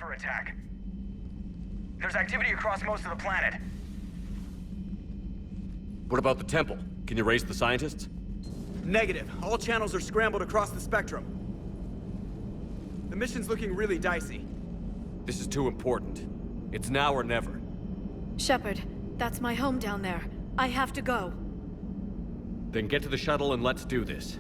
counterattack. There's activity across most of the planet. What about the temple? Can you raise the scientists? Negative. All channels are scrambled across the spectrum. The mission's looking really dicey. This is too important. It's now or never. Shepard, that's my home down there. I have to go. Then get to the shuttle and let's do this.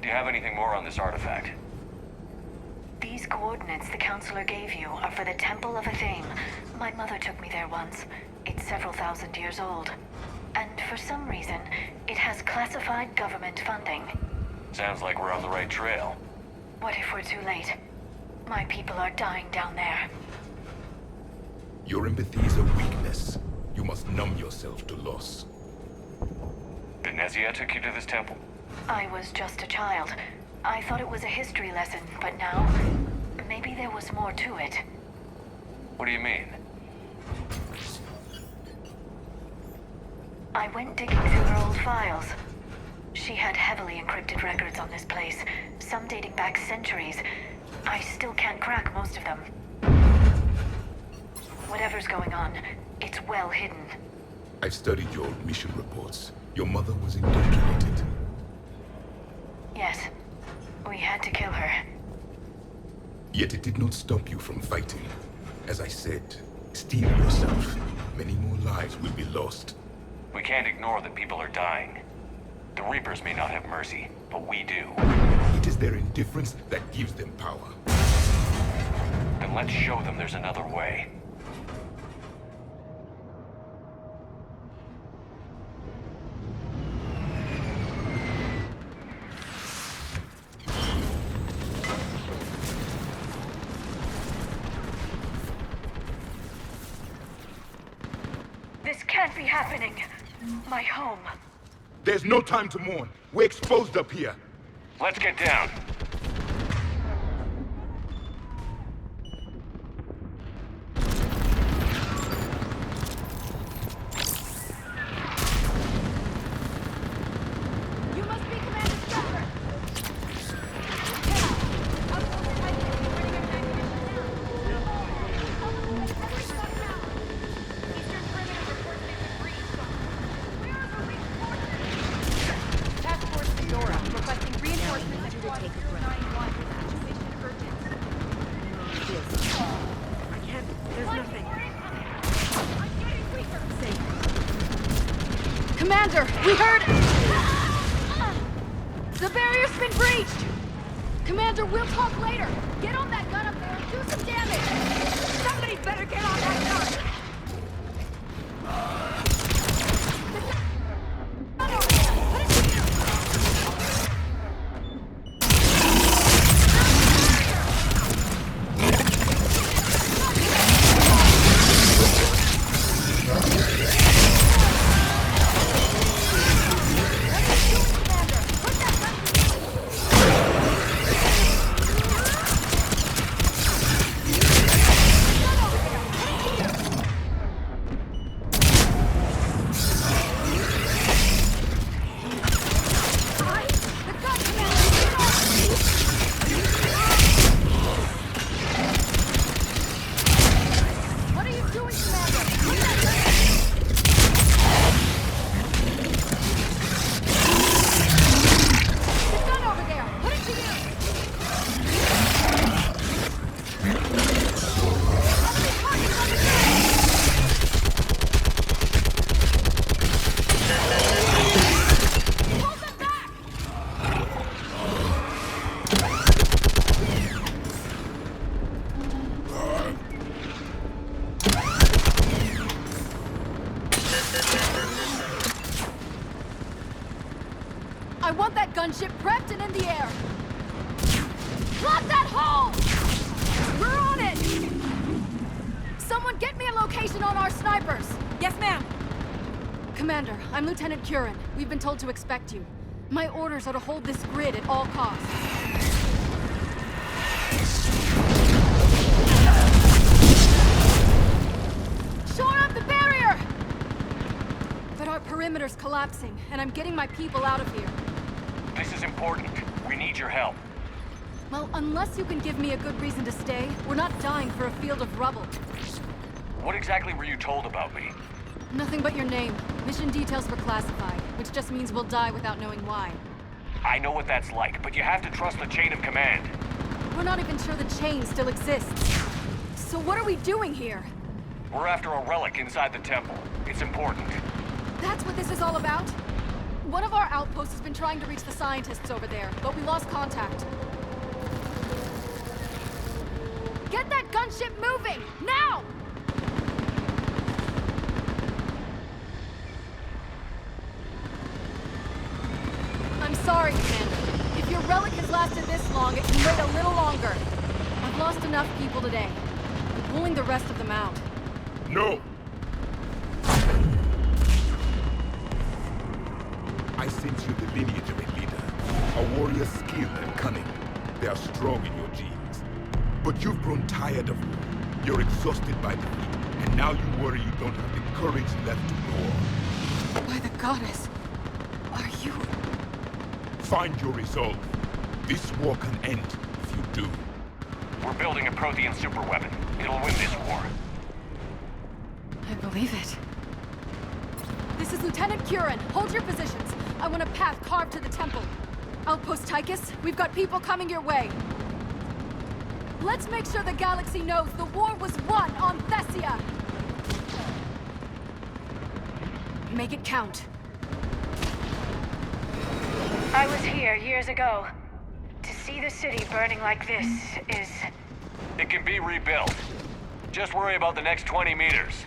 Do you have anything more on this artifact? These coordinates the counselor gave you are for the Temple of a thing. My mother took me there once. It's several thousand years old. And for some reason, it has classified government funding. Sounds like we're on the right trail. What if we're too late? My people are dying down there. Your empathy is a weakness. You must numb yourself to loss. Thessia took you to this temple? I was just a child. I thought it was a history lesson, but now, maybe there was more to it. What do you mean? I went digging through her old files. She had heavily encrypted records on this place, some dating back centuries. I still can't crack most of them. Whatever's going on, it's well hidden. I've studied your old mission reports. Your mother was indoctrinated. Yes. We had to kill her. Yet it did not stop you from fighting. As I said, steel yourself. Many more lives will be lost. We can't ignore that people are dying. The Reapers may not have mercy, but we do. It is their indifference that gives them power. let's show them there's another way. This can't be happening. My home. There's no time to mourn. We're exposed up here. Let's get down. You must be Commander Strucker. Commander, we heard... The barrier's been breached! Commander, we'll talk later. Get on that gun up there and do some damage! Somebody better get on that gun! I want that gunship prepped and in the air. Block that hole! We're on it! Someone get me a location on our snipers. Yes, ma'am. Commander, I'm Lieutenant Curran. We've been told to expect you. My orders are to hold this grid at all costs. Shore up the barrier! But our perimeter's collapsing, and I'm getting my people out of here. This is important. We need your help. Well, unless you can give me a good reason to stay, we're not dying for a field of rubble. What exactly were you told about me? Nothing but your name. Mission details were classified, which just means we'll die without knowing why. I know what that's like, but you have to trust the chain of command. We're not even sure the chain still exists. So what are we doing here? We're after a relic inside the temple. It's important. That's what this is all about? One of our outposts has been trying to reach the scientists over there, but we lost contact. Get that gunship moving! Now! I'm sorry, Commander. If your relic has lasted this long, it can wait a little longer. I've lost enough people today. I'm pulling the rest of them out. No! I sense you the lineage of a leader. A warrior's skill and cunning. They are strong in your genes. But you've grown tired of war. You're exhausted by defeat. And now you worry you don't have the courage left to war. By the goddess, are you... Find your resolve. This war can end if you do. We're building a Prothean superweapon. It'll win this war. I believe it. This is Lieutenant Curran. Hold your positions. I want a path carved to the temple. Outpost Tychus, we've got people coming your way. Let's make sure the galaxy knows the war was won on Thessia. Make it count. I was here years ago. To see the city burning like this is It can be rebuilt. Just worry about the next 20 meters.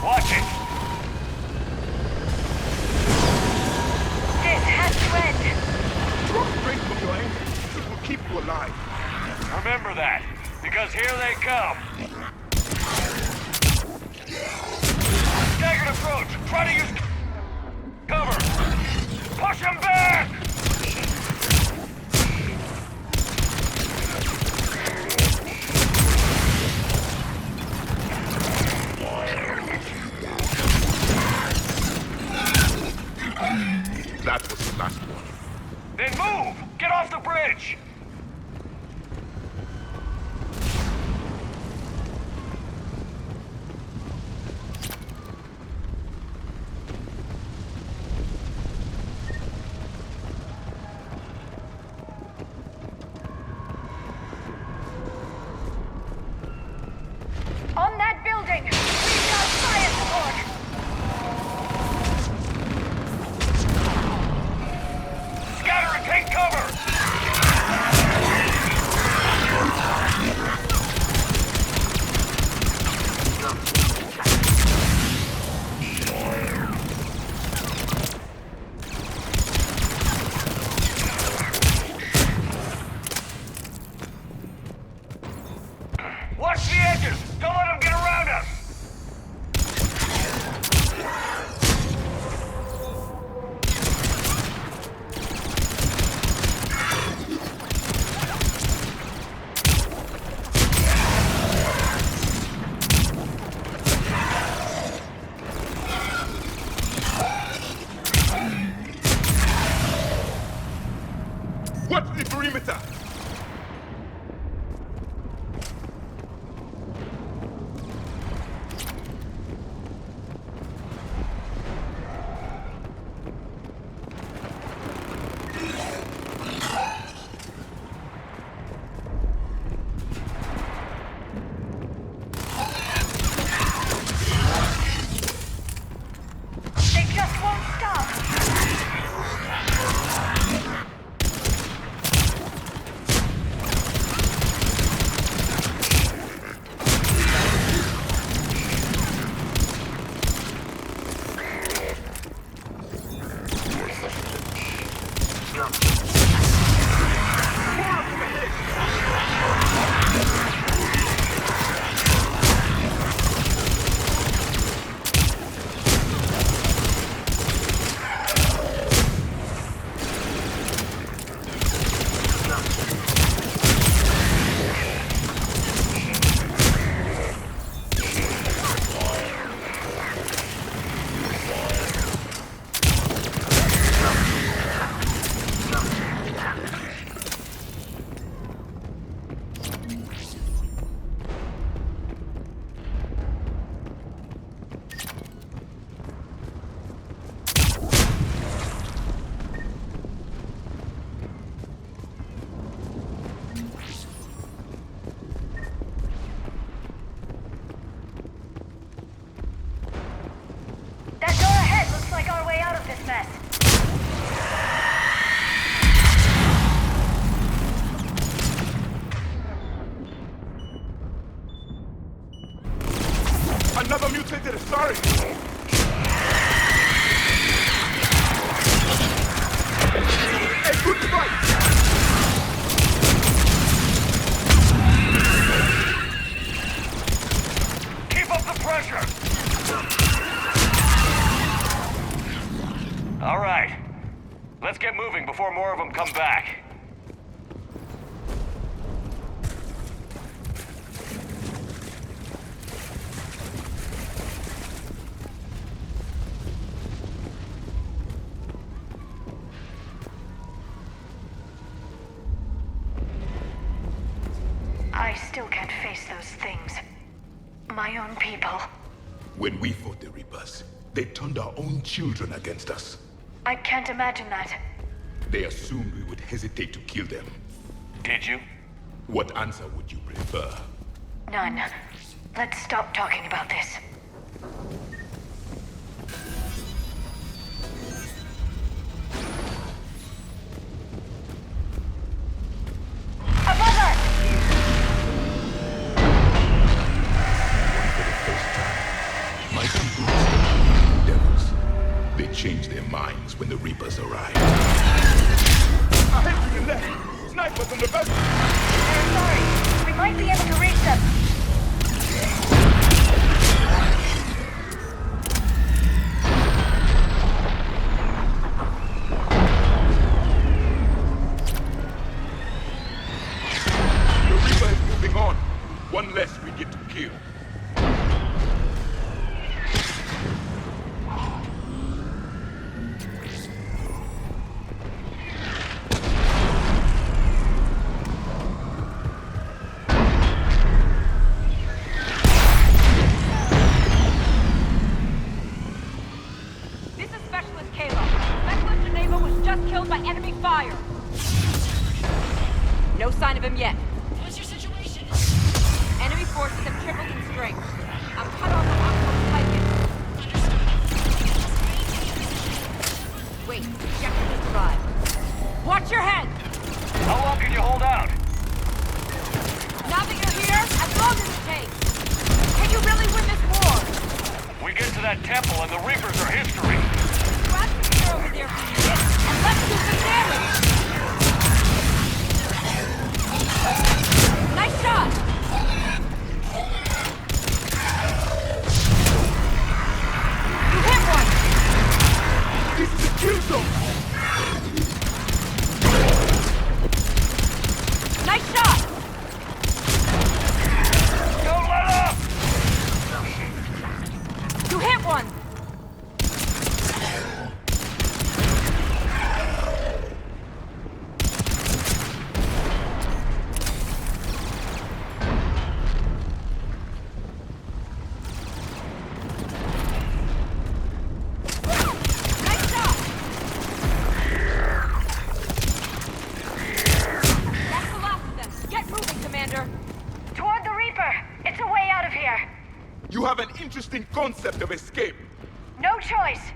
Watch it! This has to end. Drop straight from your engine. It will keep you alive. Remember that, because here they come. Staggered approach. Try to use cover. Push him back! That was the last one. Then move! Get off the bridge! On that building, we've got fire support. Scatter and take cover! Watch the edges! Don't let them get around us! What's the perimeter? They just won't stop. That door ahead looks like our way out of this mess. Another mutated asari! A good fight! Keep up the pressure! All right. Let's get moving before more of them come back. I still can't face those things. My own people. When we fought the Reapers, they turned our own children against us. I can't imagine that. They assumed we would hesitate to kill them. Did you? What answer would you prefer? None. Let's stop talking about this. change their minds when the Reapers arrive. I hit you to the left! Snipers on the back! I'm sorry. We might be able to reach them. The Reaper is moving on. One less we get to kill. No sign of him yet. What's your situation? Enemy forces have tripled in strength. I'm cut off from outpost Titan. Wait, Shepard just arrived. Watch your head! How long can you hold out? Now that you're here, as long as it takes. Can you really win this war? We get to that temple and the Reapers are history. Grab the gear over there for you, and let's do some damage! Nice shot! You hit one! This is the kill zone! Nice shot! Don't let up! You hit one! Toward the Reaper! It's a way out of here! You have an interesting concept of escape. No choice!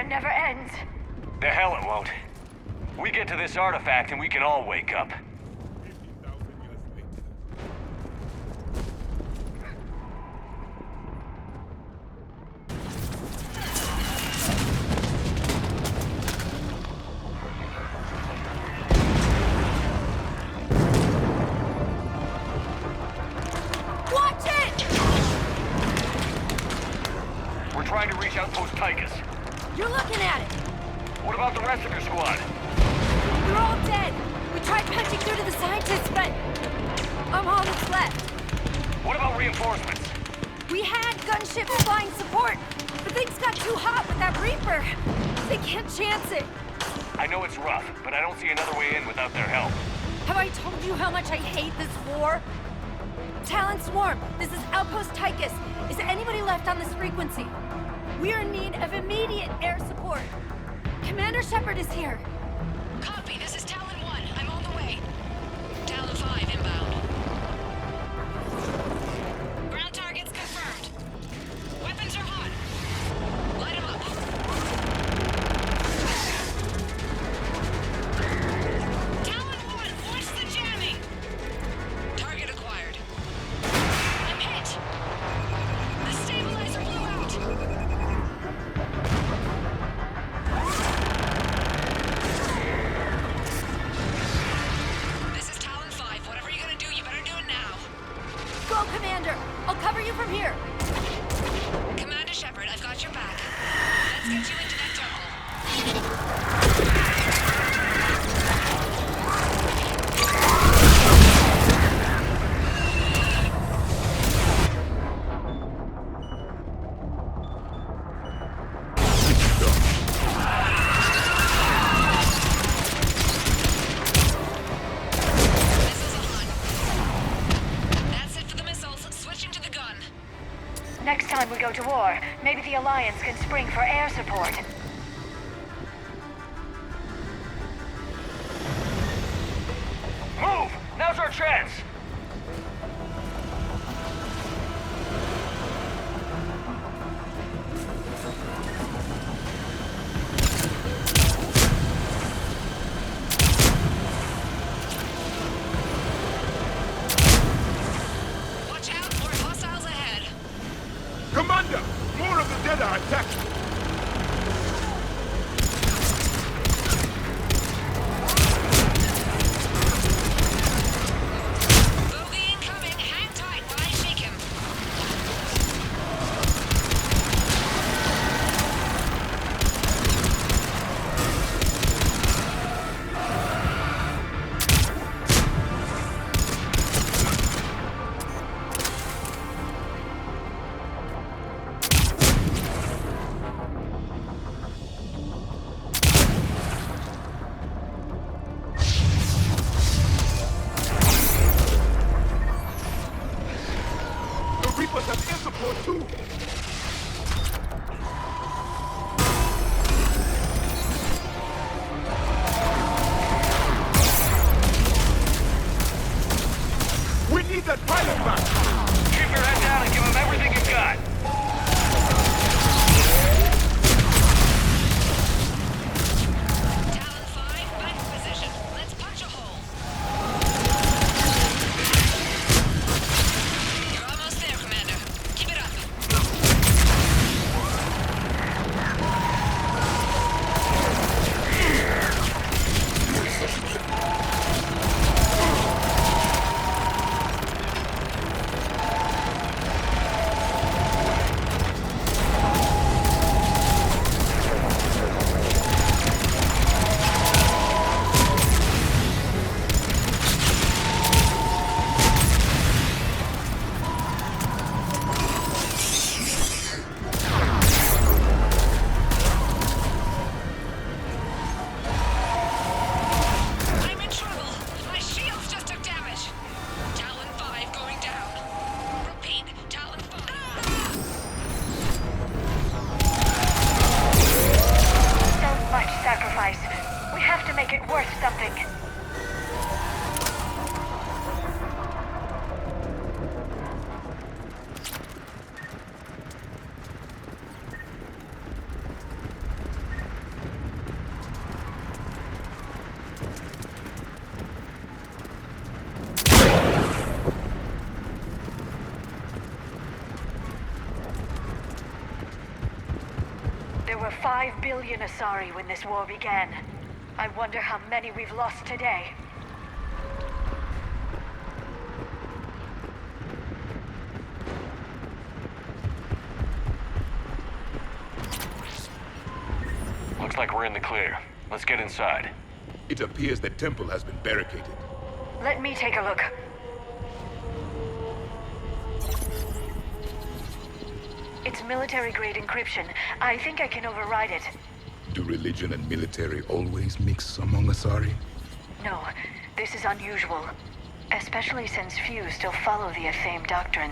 Never ends. The hell it won't. We get to this artifact and we can all wake up. 50,000 years later. Watch it! We're trying to reach Outpost Tychus. You're looking at it. What about the rest of your squad? They're all dead. We tried punching through to the scientists, but I'm all that's left. What about reinforcements? We had gunships flying support, but things got too hot with that Reaper. They can't chance it. I know it's rough, but I don't see another way in without their help. Have I told you how much I hate this war? Talon Swarm, this is Outpost Tychus. Is anybody left on this frequency? We are in need of immediate air support. Commander Shepard is here. Copy, this is Talon 1. I'm on the way. Talon 5 inbound. Ground targets confirmed. Weapons are hot. Light 'em up. Talon 1, watch the jamming! Target acquired. I'm hit. The stabilizer blew out. This is Talon 5. Whatever you're gonna do, you better do it now. Go, Commander! I'll cover you from here. Commander Shepard, I've got your back. Let's get you into that temple. Missiles on. That's it for the missiles. Switching to the gun. Next time time we go to war, maybe the Alliance can spring for air support. Move! Now's our chance! Watch out, more hostiles ahead. Commander! More of the dead are attacking! Bogey incoming. Hang tight while I shake him. The Reapers have air support too! We need that pilot back! Keep your head down and give them everything you've got! Talon 5, back in position. Let's punch a hole. You're almost there, Commander. Keep it up. I'm in trouble. My shields just took damage. Talon 5 going down. Repeat, Talon 5. So much sacrifice. We have to make it worth something. There were 5 billion Asari when this war began. I wonder how many we've lost today. Looks like we're in the clear. Let's get inside. It appears the temple has been barricaded. Let me take a look. It's military-grade encryption. I think I can override it. Do religion and military always mix among Asari? No, this is unusual. Especially since few still follow the Athame doctrine.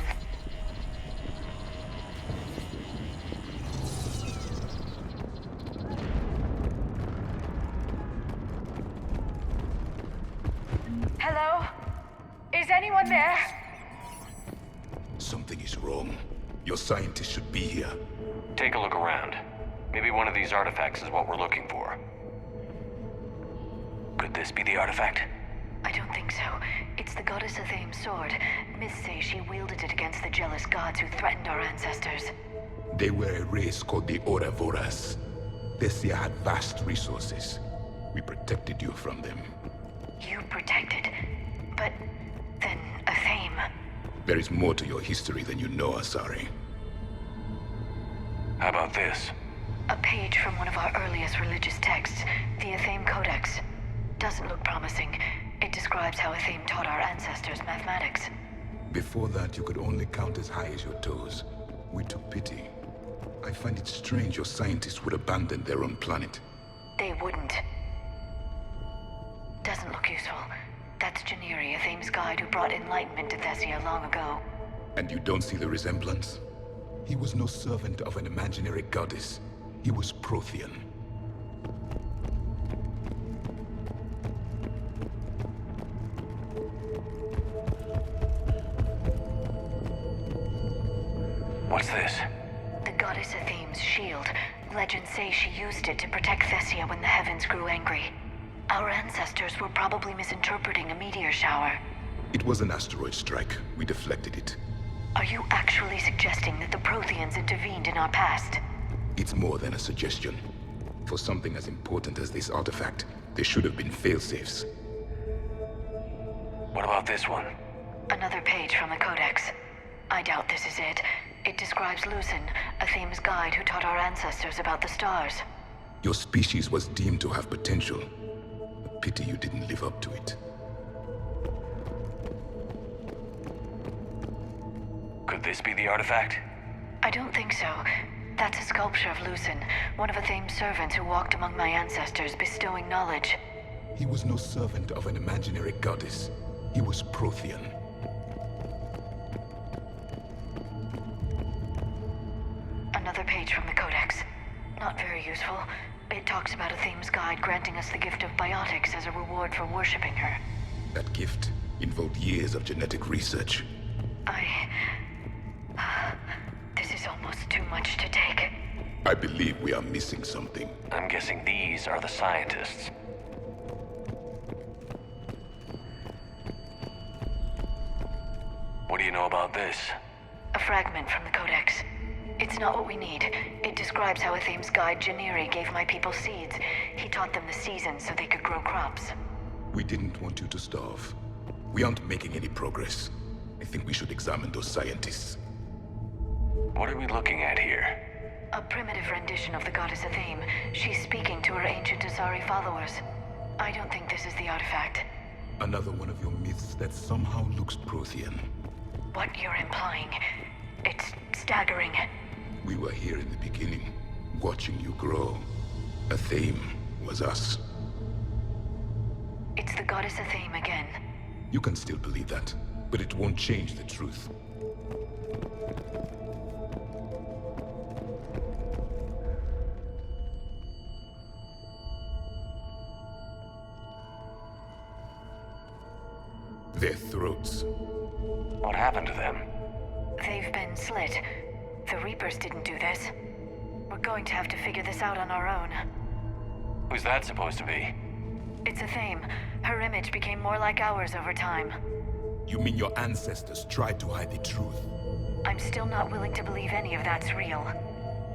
Hello? Is anyone there? Something is wrong. Your scientists should be here. Take a look around. Maybe one of these artifacts is what we're looking for. Could this be the artifact? I don't think so. It's the goddess Athame's sword. Myths say she wielded it against the jealous gods who threatened our ancestors. They were a race called the Ouroboros. Thessia had vast resources. We protected you from them. You protected. But then Athame. There is more to your history than you know, Asari. How about this? A page from one of our earliest religious texts, the Athame Codex. Doesn't look promising. It describes how Athame taught our ancestors mathematics. Before that, you could only count as high as your toes. We took pity. I find it strange your scientists would abandon their own planet. They wouldn't. Doesn't look useful. That's Janiri, Athame's guide who brought enlightenment to Thessia long ago. And you don't see the resemblance? He was no servant of an imaginary goddess. He was Prothean. What's this? The goddess Athene's shield. Legends say she used it to protect Thessia when the heavens grew angry. Our ancestors were probably misinterpreting a meteor shower. It was an asteroid strike. We deflected it. Are you actually suggesting that the Protheans intervened in our past? It's more than a suggestion. For something as important as this artifact, there should have been failsafes. What about this one? Another page from the Codex. I doubt this is it. It describes Lucen, Athene's guide who taught our ancestors about the stars. Your species was deemed to have potential. A pity you didn't live up to it. Could this be the artifact? I don't think so. That's a sculpture of Lucen, one of Athene's servants who walked among my ancestors, bestowing knowledge. He was no servant of an imaginary goddess. He was Prothean. Another page from the Codex. Not very useful. It talks about Athene's guide granting us the gift of biotics as a reward for worshipping her. That gift involved years of genetic research. This is almost too much to take. I believe we are missing something. I'm guessing these are the scientists. What do you know about this? A fragment from the Codex. It's not what we need. It describes how Athene's guide Janiri gave my people seeds. He taught them the seasons so they could grow crops. We didn't want you to starve. We aren't making any progress. I think we should examine those scientists. What are we looking at here? A primitive rendition of the goddess Athene. She's speaking to her ancient Asari followers. I don't think this is the artifact. Another one of your myths that somehow looks Prothean. What you're implying, it's staggering. We were here in the beginning, watching you grow. Athene was us. It's the goddess Athene again. You can still believe that, but it won't change the truth. Their throats. What happened to them? They've been slit. The Reapers didn't do this. We're going to have to figure this out on our own. Who's that supposed to be? It's Athene. Her image became more like ours over time. You mean your ancestors tried to hide the truth? I'm still not willing to believe any of that's real.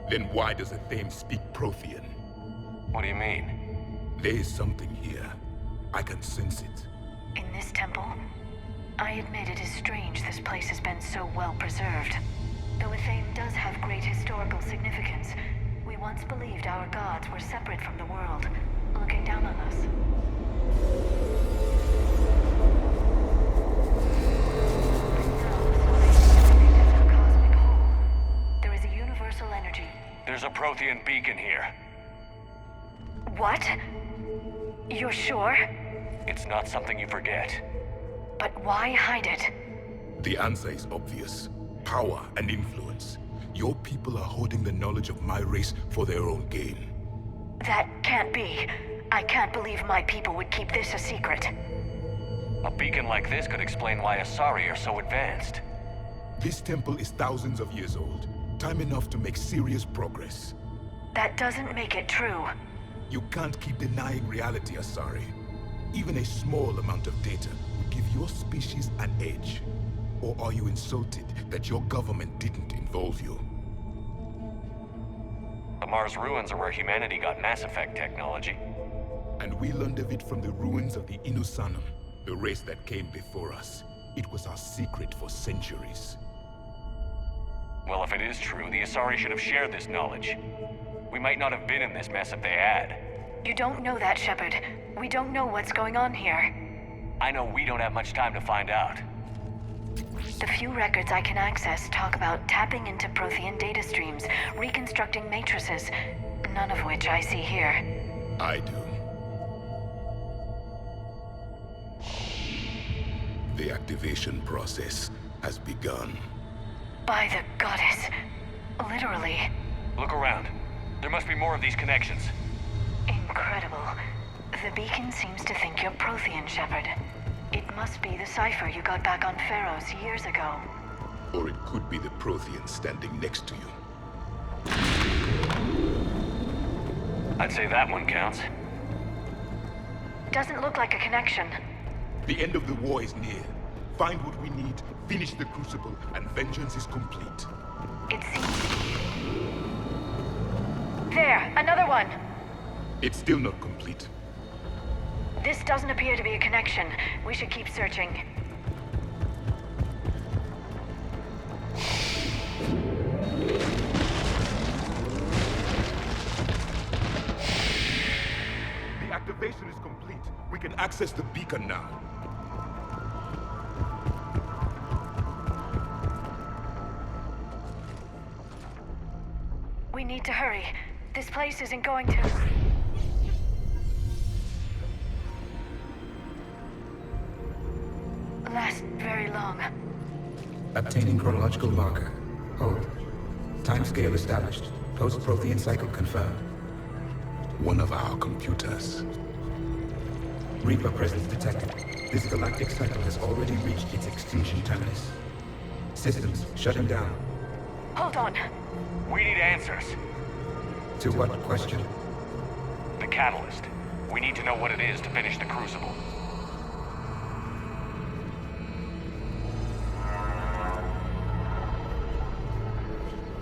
Then why does Athene speak Prothean? What do you mean? There is something here. I can sense it. In this temple? I admit it is strange this place has been so well preserved. Though Athene does have great historical significance, we once believed our gods were separate from the world, looking down on us. There is a universal energy. There's a Prothean beacon here. What? You're sure? It's not something you forget. But why hide it? The answer is obvious. Power and influence. Your people are hoarding the knowledge of my race for their own gain. That can't be. I can't believe my people would keep this a secret. A beacon like this could explain why Asari are so advanced. This temple is thousands of years old. Time enough to make serious progress. That doesn't make it true. You can't keep denying reality, Asari. Even a small amount of data would give your species an edge. Or are you insulted that your government didn't involve you? The Mars ruins are where humanity got Mass Effect technology. And we learned of it from the ruins of the Inusanum, the race that came before us. It was our secret for centuries. Well, if it is true, the Asari should have shared this knowledge. We might not have been in this mess if they had. You don't know that, Shepard. We don't know what's going on here. I know we don't have much time to find out. The few records I can access talk about tapping into Prothean data streams, reconstructing matrices, none of which I see here. I do. The activation process has begun. By the goddess. Literally. Look around. There must be more of these connections. Incredible. The beacon seems to think you're Prothean, Shepard. It must be the cipher you got back on Pharaohs years ago. Or it could be the Prothean standing next to you. I'd say that one counts. Doesn't look like a connection. The end of the war is near. Find what we need, finish the Crucible, and vengeance is complete. It seems... There! Another one! It's still not complete. This doesn't appear to be a connection. We should keep searching. The activation is complete. We can access the beacon now. We need to hurry. This place isn't going to... last very long. Obtaining chronological marker. Hold. Timescale established. Post-Prothean cycle confirmed. One of our computers. Reaper presence detected. This galactic cycle has already reached its extinction terminus. Systems shutting down. Hold on. We need answers. To what question? The catalyst. We need to know what it is to finish the Crucible.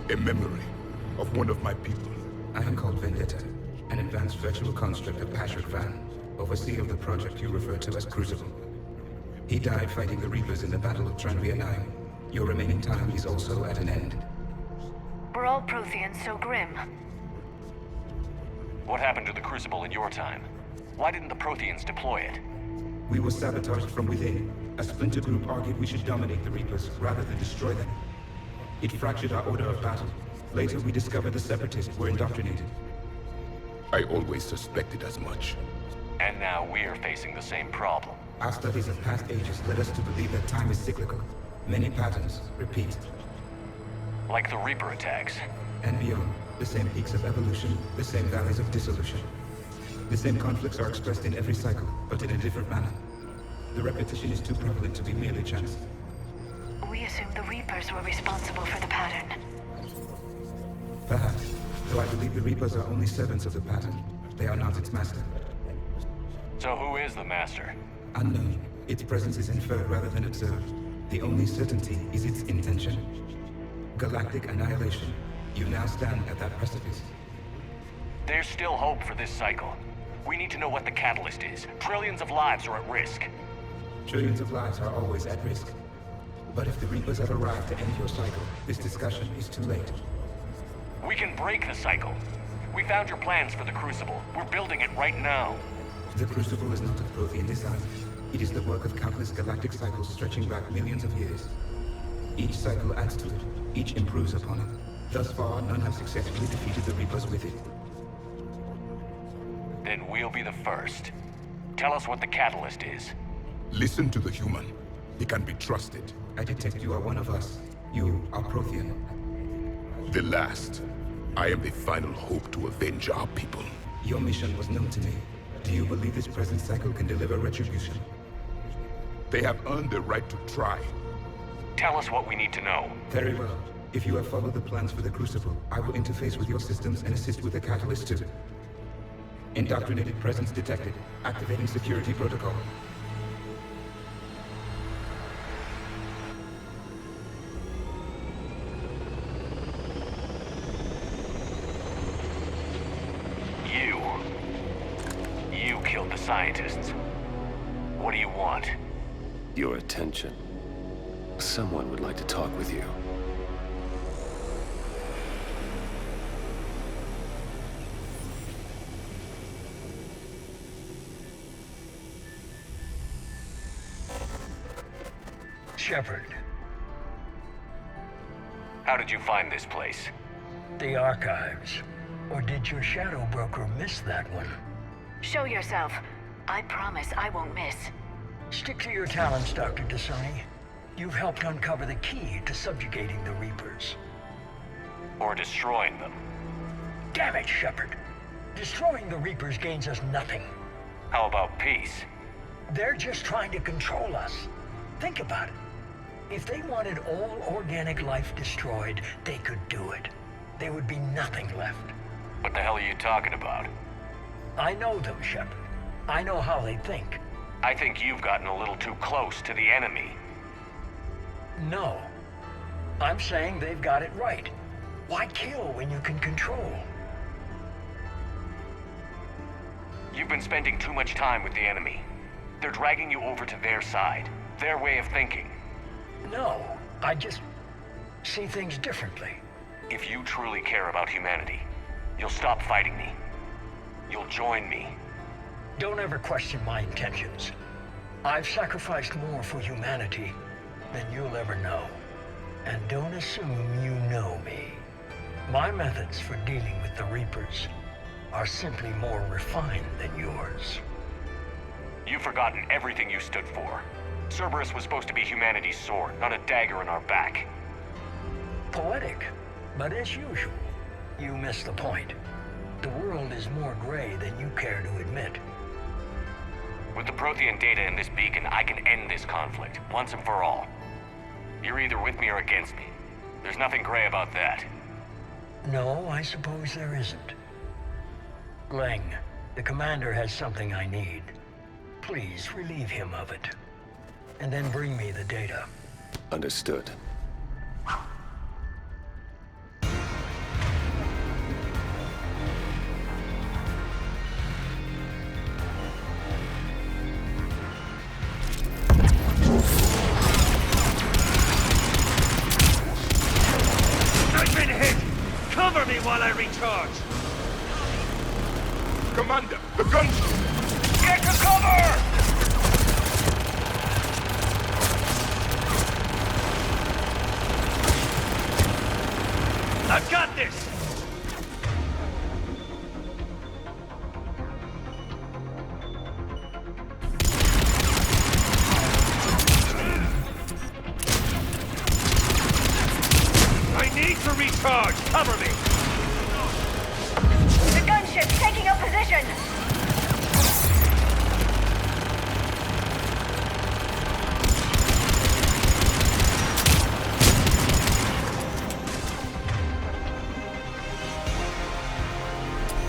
A memory of one of my people. I am called Vendetta, an advanced virtual construct of Patrick Van, overseer of the project you refer to as Crucible. He died fighting the Reapers in the Battle of Tranvia 9. Your remaining time is also at an end. We're all Protheans so grim. What happened to the Crucible in your time? Why didn't the Protheans deploy it? We were sabotaged from within. A splinter group argued we should dominate the Reapers rather than destroy them. It fractured our order of battle. Later, we discovered the Separatists were indoctrinated. I always suspected as much. And now we're facing the same problem. Our studies of past ages led us to believe that time is cyclical. Many patterns repeat. Like the Reaper attacks. And beyond, the same peaks of evolution, the same valleys of dissolution. The same conflicts are expressed in every cycle, but in a different manner. The repetition is too prevalent to be merely chance. We assumed the Reapers were responsible for the pattern. Perhaps, though I believe the Reapers are only servants of the pattern. They are not its master. So who is the master? Unknown. Its presence is inferred rather than observed. The only certainty is its intention. Galactic annihilation. You now stand at that precipice. There's still hope for this cycle. We need to know what the catalyst is. Trillions of lives are at risk. Trillions of lives are always at risk. But if the Reapers have arrived to end your cycle, this discussion is too late. We can break the cycle. We found your plans for the Crucible. We're building it right now. The Crucible is not of Prothean design. It is the work of countless galactic cycles stretching back millions of years. Each cycle adds to it. Each improves upon it. Thus far, none have successfully defeated the Reapers with it. Then we'll be the first. Tell us what the catalyst is. Listen to the human. He can be trusted. I detect you are one of us. You are Prothean. The last. I am the final hope to avenge our people. Your mission was known to me. Do you believe this present cycle can deliver retribution? They have earned the right to try. Tell us what we need to know. Very well. If you have followed the plans for the Crucible, I will interface with your systems and assist with the catalyst too. Indoctrinated presence detected. Activating security protocol. You killed the scientists. What do you want? Your attention. Someone would like to talk with you. Shepard. How did you find this place? The archives. Or did your shadow broker miss that one? Show yourself. I promise I won't miss. Stick to your talents, Dr. Dasani. You've helped uncover the key to subjugating the Reapers. Or destroying them. Damn it, Shepard. Destroying the Reapers gains us nothing. How about peace? They're just trying to control us. Think about it. If they wanted all organic life destroyed, they could do it. There would be nothing left. What the hell are you talking about? I know them, Shepard. I know how they think. I think you've gotten a little too close to the enemy. No. I'm saying they've got it right. Why kill when you can control? You've been spending too much time with the enemy. They're dragging you over to their side, their way of thinking. No, I just see things differently. If you truly care about humanity, you'll stop fighting me. You'll join me. Don't ever question my intentions. I've sacrificed more for humanity than you'll ever know. And don't assume you know me. My methods for dealing with the Reapers are simply more refined than yours. You've forgotten everything you stood for. Cerberus was supposed to be humanity's sword, not a dagger in our back. Poetic, but as usual, you miss the point. The world is more gray than you care to admit. With the Prothean data in this beacon, I can end this conflict, once and for all. You're either with me or against me. There's nothing gray about that. No, I suppose there isn't. Glenn, the commander has something I need. Please relieve him of it. And then bring me the data. Understood. I've been hit! Cover me while I recharge! Commander, the gunship! Get to cover! I've got this! I need to recharge! Cover me! The gunship's taking up position!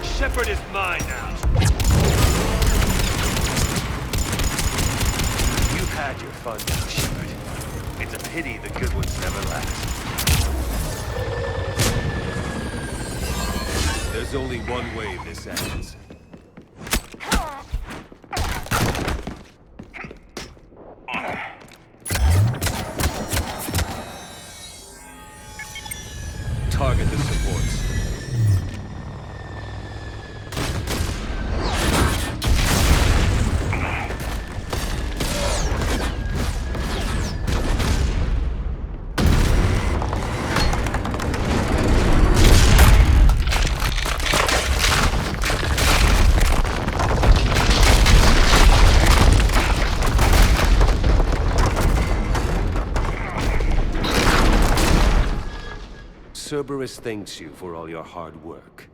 Shepard is mine now. You've had your fun now, Shepard. It's a pity the good ones never last. There's only one way this ends. Target the supports. Cerberus thanks you for all your hard work.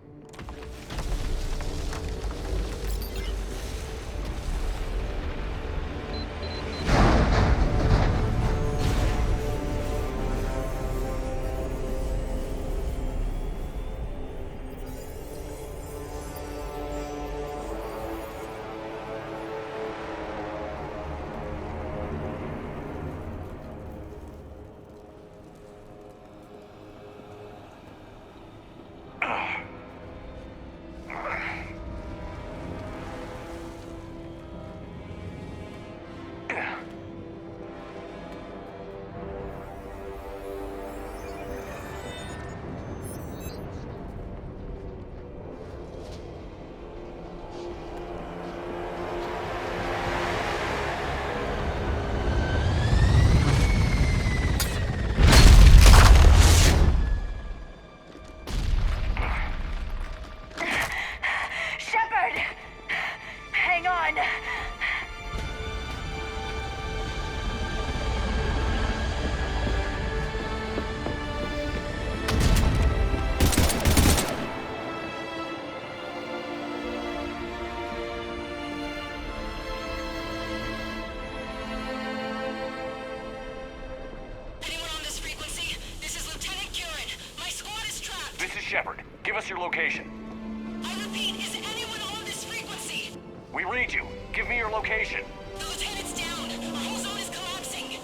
us your location. I repeat, is anyone on this frequency? We read you. Give me your location. The lieutenant's down. Our whole zone is collapsing.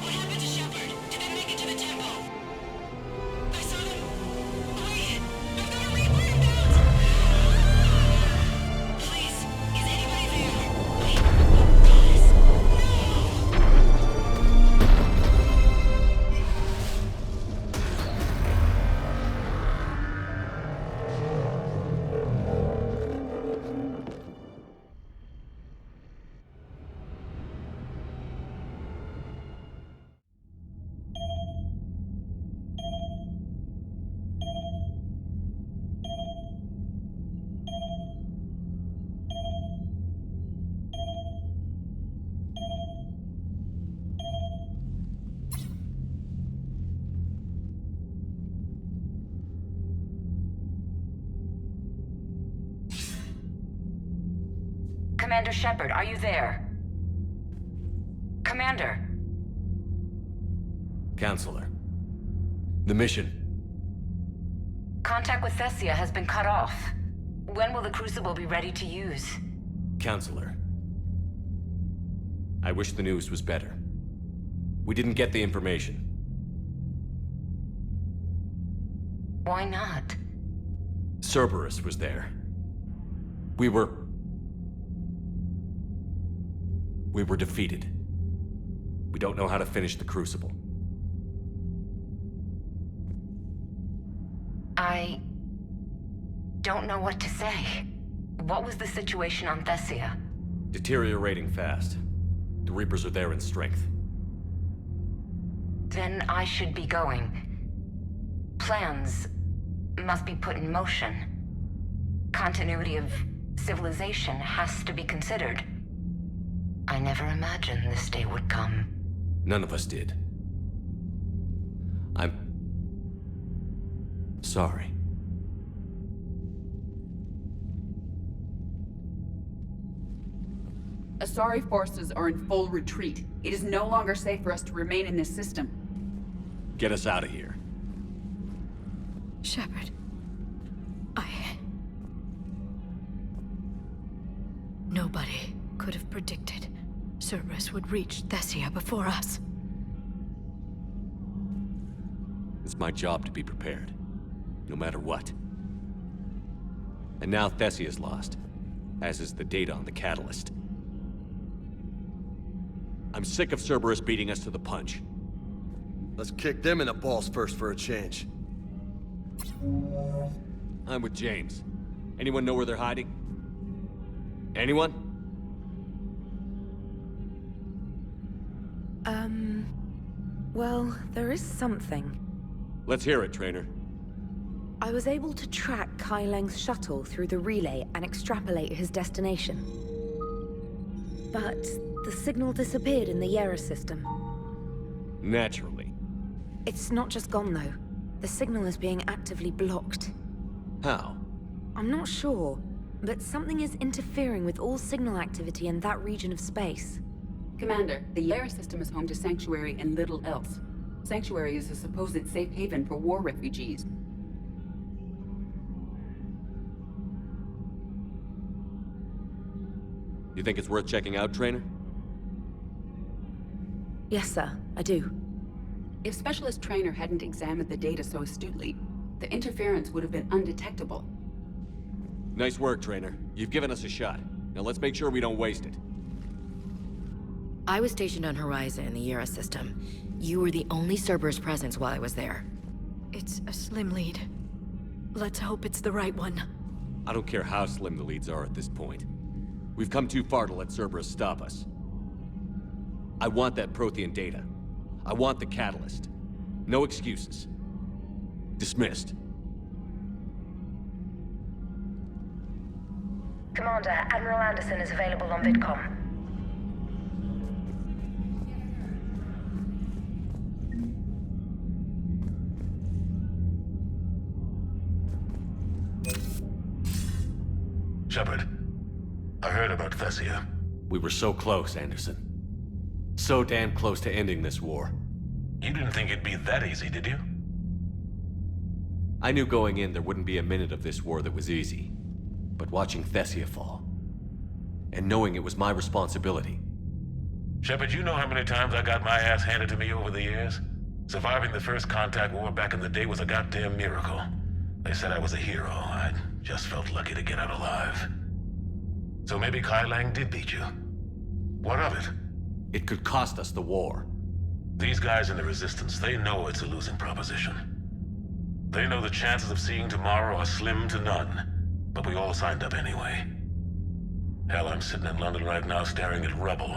What happened to Shepard? Did they make it to the temple? I saw them. Wait! I've got to read whereabouts! Please, is anybody there? Wait, guys, no! Commander Shepard, are you there? Commander. Counselor. The mission. Contact with Thessia has been cut off. When will the Crucible be ready to use? Counselor. I wish the news was better. We didn't get the information. Why not? Cerberus was there. We were defeated. We don't know how to finish the Crucible. I don't know what to say. What was the situation on Thessia? Deteriorating fast. The Reapers are there in strength. Then I should be going. Plans must be put in motion. Continuity of civilization has to be considered. I never imagined this day would come. None of us did. I'm sorry. Asari forces are in full retreat. It is no longer safe for us to remain in this system. Get us out of here. Shepard. Nobody could have predicted Cerberus would reach Thessia before us. It's my job to be prepared, no matter what. And now Thessia's lost, as is the data on the catalyst. I'm sick of Cerberus beating us to the punch. Let's kick them in the balls first for a change. I'm with James. Anyone know where they're hiding? Anyone? Well, there is something. Let's hear it, Trainer. I was able to track Kai Leng's shuttle through the relay and extrapolate his destination. But the signal disappeared in the Yera system. Naturally. It's not just gone, though. The signal is being actively blocked. How? I'm not sure, but something is interfering with all signal activity in that region of space. Commander, the Yera system is home to Sanctuary and little else. Sanctuary is a supposed safe haven for war refugees. You think it's worth checking out, Trainer? Yes, sir, I do. If Specialist Trainer hadn't examined the data so astutely, the interference would have been undetectable. Nice work, Trainer. You've given us a shot. Now let's make sure we don't waste it. I was stationed on Horizon in the Yera system. You were the only Cerberus presence while I was there. It's a slim lead. Let's hope it's the right one. I don't care how slim the leads are at this point. We've come too far to let Cerberus stop us. I want that Prothean data. I want the catalyst. No excuses. Dismissed. Commander, Admiral Anderson is available on VidCom. Shepard, I heard about Thessia. We were so close, Anderson. So damn close to ending this war. You didn't think it'd be that easy, did you? I knew going in there wouldn't be a minute of this war that was easy. But watching Thessia fall, and knowing it was my responsibility. Shepard, you know how many times I got my ass handed to me over the years? Surviving the first contact war back in the day was a goddamn miracle. They said I was a hero. I just felt lucky to get out alive. So maybe Kai Lang did beat you. What of it? It could cost us the war. These guys in the Resistance, they know it's a losing proposition. They know the chances of seeing tomorrow are slim to none. But we all signed up anyway. Hell, I'm sitting in London right now staring at rubble.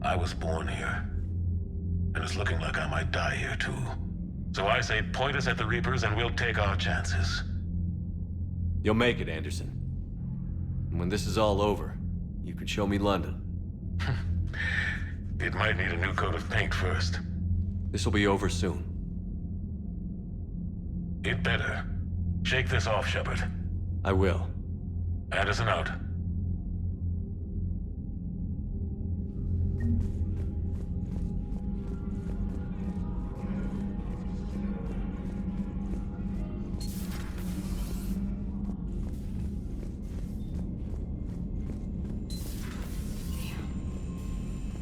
I was born here. And it's looking like I might die here too. So I say point us at the Reapers and we'll take our chances. You'll make it, Anderson. And when this is all over, you can show me London. It might need a new coat of paint first. This will be over soon. It better. Shake this off, Shepard. I will. Anderson out.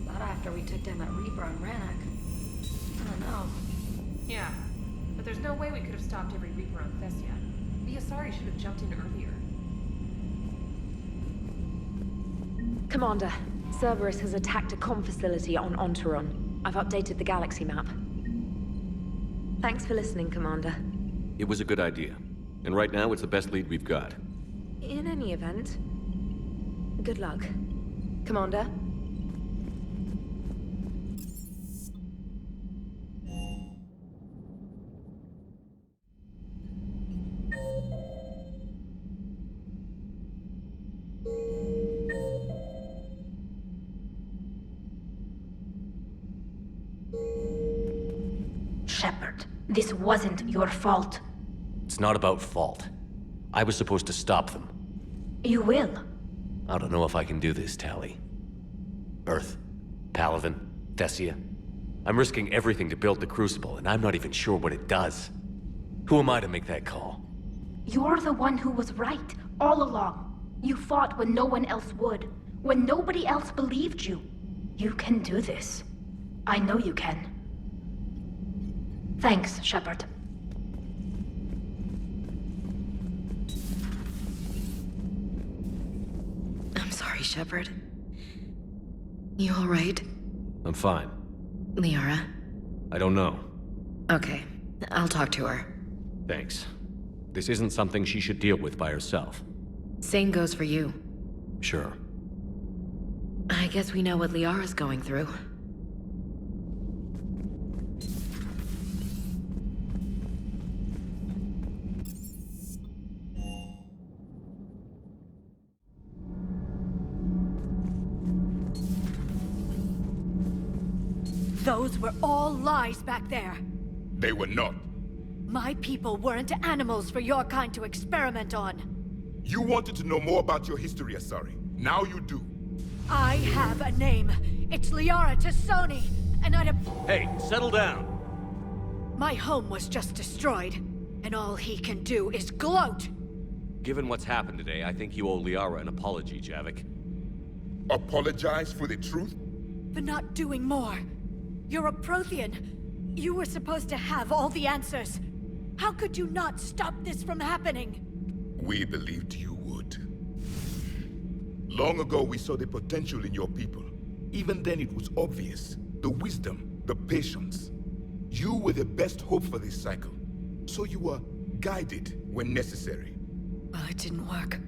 Not after we took down that Reaper on Rannoch. I don't know. Yeah, but there's no way we could have stopped every Reaper on Thessia. The Asari should have jumped in earlier. Commander, Cerberus has attacked a comm facility on Ontaron. I've updated the galaxy map. Thanks for listening, Commander. It was a good idea. And right now, it's the best lead we've got. In any event, good luck. Commander? Shepard, this wasn't your fault. It's not about fault. I was supposed to stop them. You will. I don't know if I can do this, Tali. Earth, Paladin, Thessia. I'm risking everything to build the Crucible, and I'm not even sure what it does. Who am I to make that call? You're the one who was right, all along. You fought when no one else would, when nobody else believed you. You can do this. I know you can. Thanks, Shepard. I'm sorry, Shepard. You all right? I'm fine. Liara? I don't know. Okay, I'll talk to her. Thanks. This isn't something she should deal with by herself. Same goes for you. Sure. I guess we know what Liara's going through. Those were all lies back there. They were not. My people weren't animals for your kind to experiment on. You wanted to know more about your history, Asari. Now you do. I have a name. It's Liara Tassoni, and I'd have... Hey, settle down. My home was just destroyed, and all he can do is gloat. Given what's happened today, I think you owe Liara an apology, Javik. Apologize for the truth? For not doing more. You're a Prothean. You were supposed to have all the answers. How could you not stop this from happening? We believed you would. Long ago, we saw the potential in your people. Even then, it was obvious. The wisdom, the patience. You were the best hope for this cycle. So you were guided when necessary. Well, it didn't work.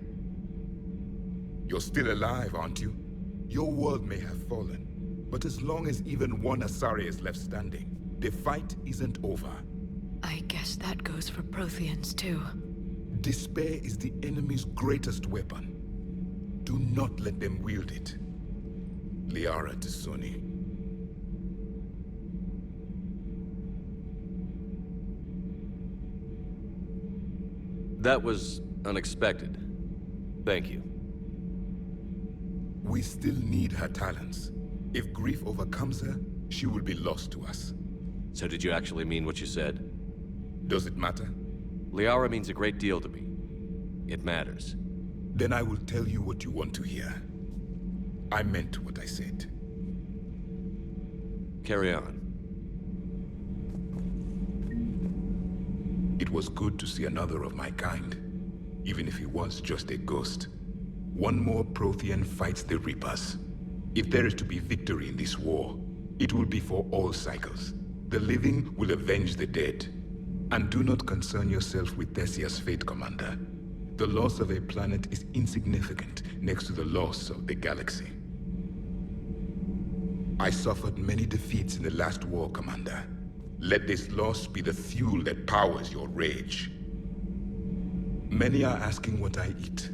You're still alive, aren't you? Your world may have fallen. But as long as even one Asari is left standing, the fight isn't over. I guess that goes for Protheans, too. Despair is the enemy's greatest weapon. Do not let them wield it. Liara Tassoni. That was unexpected. Thank you. We still need her talents. If grief overcomes her, she will be lost to us. So did you actually mean what you said? Does it matter? Liara means a great deal to me. It matters. Then I will tell you what you want to hear. I meant what I said. Carry on. It was good to see another of my kind, even if he was just a ghost. One more Prothean fights the Reapers. If there is to be victory in this war, it will be for all cycles. The living will avenge the dead. And do not concern yourself with Thessia's fate, Commander. The loss of a planet is insignificant next to the loss of the galaxy. I suffered many defeats in the last war, Commander. Let this loss be the fuel that powers your rage. Many are asking what I eat.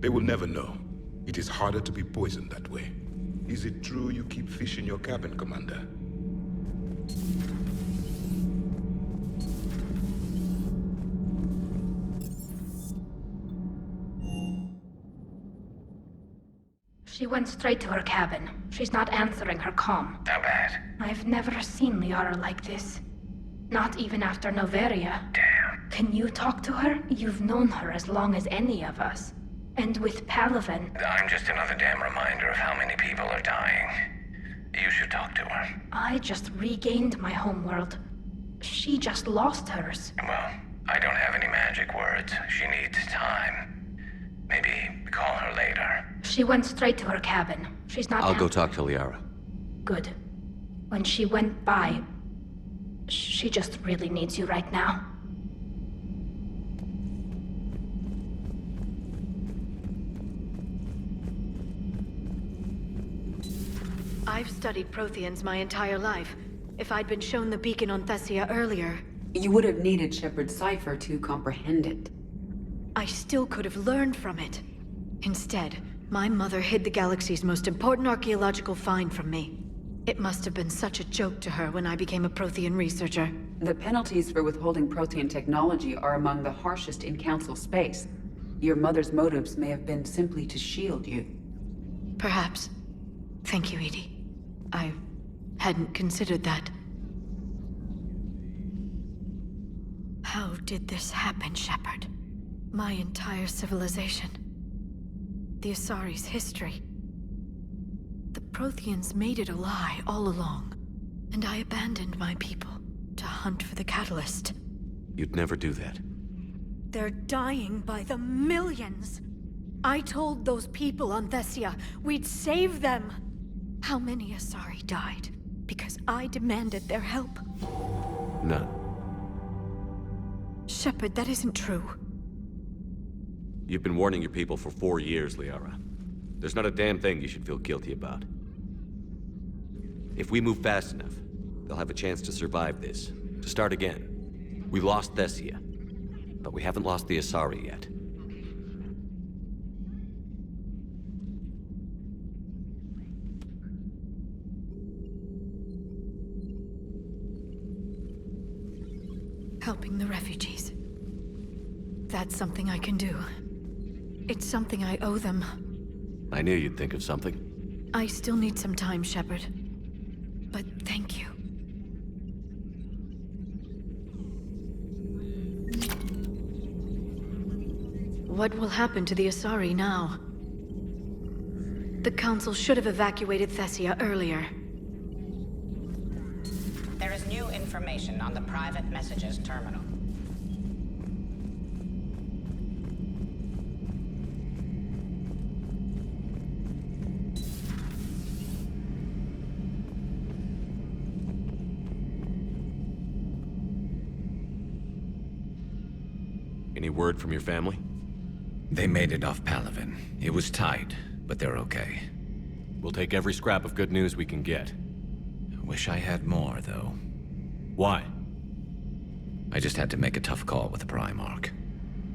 They will never know. It is harder to be poisoned that way. Is it true you keep fish in your cabin, Commander? She went straight to her cabin. She's not answering her comm. How bad? I've never seen Liara like this. Not even after Noveria. Damn. Can you talk to her? You've known her as long as any of us. And with Palaven... I'm just another damn reminder of how many people are dying. You should talk to her. I just regained my homeworld. She just lost hers. Well, I don't have any magic words. She needs time. Maybe call her later. She went straight to her cabin. She's not... I'll go talk to Liara. Good. When she went by... She just really needs you right now. I've studied Protheans my entire life. If I'd been shown the beacon on Thessia earlier... You would have needed Shepard's cipher to comprehend it. I still could have learned from it. Instead, my mother hid the galaxy's most important archaeological find from me. It must have been such a joke to her when I became a Prothean researcher. The penalties for withholding Prothean technology are among the harshest in Council space. Your mother's motives may have been simply to shield you. Perhaps. Thank you, Edie. I hadn't considered that. How did this happen, Shepard? My entire civilization. The Asari's history. The Protheans made it a lie all along, and I abandoned my people to hunt for the catalyst. You'd never do that. They're dying by the millions. I told those people on Thessia we'd save them. How many Asari died because I demanded their help? None. Shepard, that isn't true. You've been warning your people for 4 years, Liara. There's not a damn thing you should feel guilty about. If we move fast enough, they'll have a chance to survive this, to start again. We lost Thessia, but we haven't lost the Asari yet. Helping the refugees. That's something I can do. It's something I owe them. I knew you'd think of something. I still need some time, Shepard. But thank you. What will happen to the Asari now? The Council should have evacuated Thessia earlier. There is new information on the private messages terminal. Any word from your family? They made it off Palaven. It was tight, but they're okay. We'll take every scrap of good news we can get. Wish I had more, though. Why? I just had to make a tough call with the Primarch.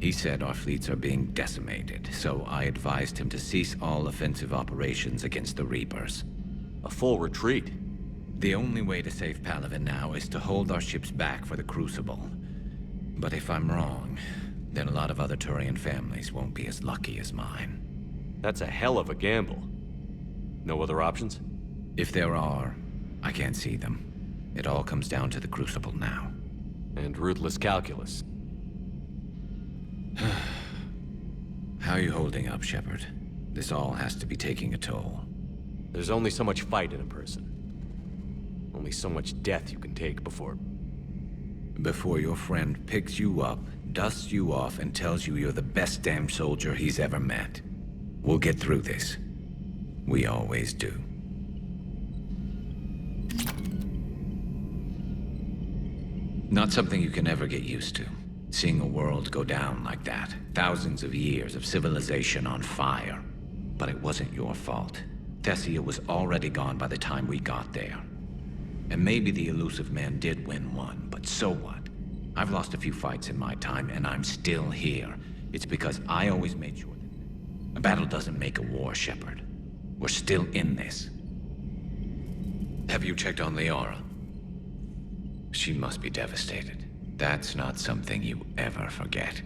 He said our fleets are being decimated, so I advised him to cease all offensive operations against the Reapers. A full retreat? The only way to save Palaven now is to hold our ships back for the Crucible. But if I'm wrong, then a lot of other Turian families won't be as lucky as mine. That's a hell of a gamble. No other options? If there are, I can't see them. It all comes down to the Crucible now. And ruthless calculus. How are you holding up, Shepard? This all has to be taking a toll. There's only so much fight in a person. Only so much death you can take before your friend picks you up, dusts you off, and tells you you're the best damn soldier he's ever met. We'll get through this. We always do. Not something you can ever get used to. Seeing a world go down like that. Thousands of years of civilization on fire. But it wasn't your fault. Thessia was already gone by the time we got there. And maybe the elusive man did win one, but so what? I've lost a few fights in my time, and I'm still here. It's because I always made sure that a battle doesn't make a war, Shepard. We're still in this. Have you checked on Liara? She must be devastated. That's not something you ever forget.